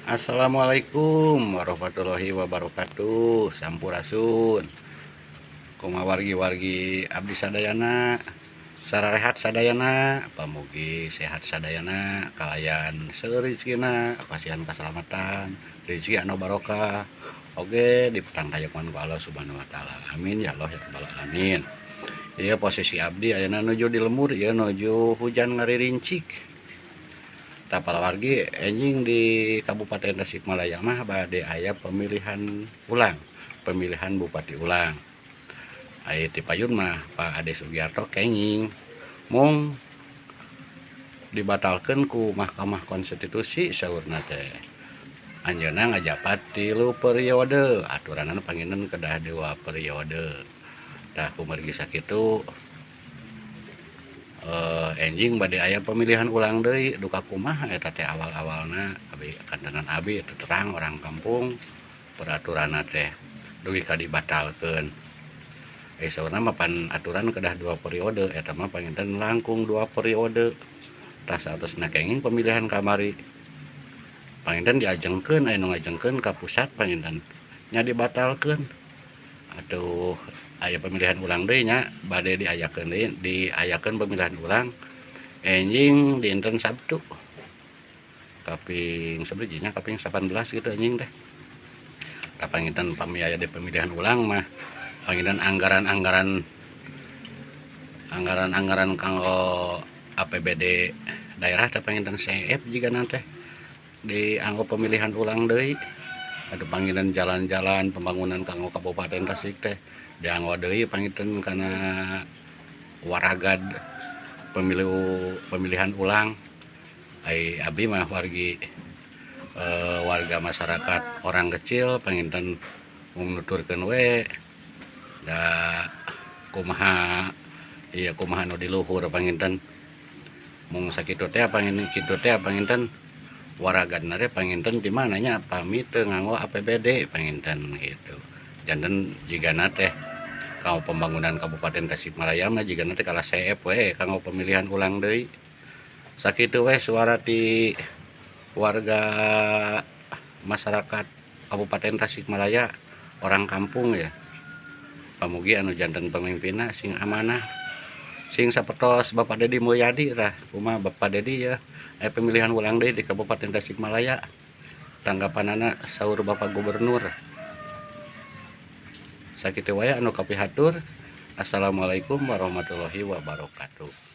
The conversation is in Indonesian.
Assalamualaikum warahmatullahi wabarakatuh. Sampurasun. Kumaha wargi-wargi abdi sadayana, sararehat sadayana, pamugi sehat sadayana, kalayan seureuzkina, kasihan kasalamatan, rezeki anu barokah. Oge dipatangkayakeun ku Allah Subhanahu wa taala. Amin ya Allah ya rabbal alamin. Ieu posisi abdi ayeuna nuju di lembur, ieu nuju hujan ngaririncik. Tapal wargi enjing di Kabupaten Tasikmalaya mah bade aya pemilihan bupati ulang. Aya ti payun mah Pak Ade Sugiarto kenging mung dibatalkeun ku Mahkamah Konstitusi saurna teh. Anjeunna ngajabat 3 periode, aturanna panginten kedah 2 periode. Tah kumargi sakitu enjing bade aya pemilihan ulang deui duka kumaha eta teh awal-awalna abi kantenan abi terang orang kampung peraturanna teh dugi ka dibatalkeun. Saurna mah pan aturan kedah 2 periode eta mah panginten langkung 2 periode. Tah saterusna kenging pemilihan kamari panginten diajengkeun aya nu ngajengkeun ka pusat panginten nya dibatalkeun. Atuh aya pemilihan ulang deui nya bade diayakeun pemilihan ulang enjing dinten Sabtu kaping sabeujinya kaping 18 gitu enjing teh. Kapanginten pamiaya di pemilihan ulang mah panginten anggaran kanggo APBD daerah teh panginten CF jiga teh dianggo pemilihan ulang deui. Ada panginten jalan-jalan pembangunan kanggo Kabupaten Tasik teh dianggo deui panginten kana waragad pemilihan ulang. Ai abi mah warga masyarakat orang kecil panginten mung nuturkeun we da kumaha nu di luhur panginten mung sakitu teh panginten waragadna teh panginten di mana nya pami teu nganggo APBD panginten gitu. Janten jigana teh kanggo pembangunan Kabupaten Tasikmalaya mah jigana teh kalah CF we kanggo pemilihan ulang deui. Sakitu we suara ti warga masyarakat Kabupaten Tasikmalaya orang kampung ya. Pamugi anu janten pemimpinna sing amanah sing sapertos Bapak Dedi Mulyadi lah kumaha Bapak Dedi ya aya pemilihan ulang deui di Kabupaten Tasikmalaya. Tanggapanana saur Bapak Gubernur. Sakitu wae anu kapihatur. Assalamualaikum warahmatullahi wabarakatuh.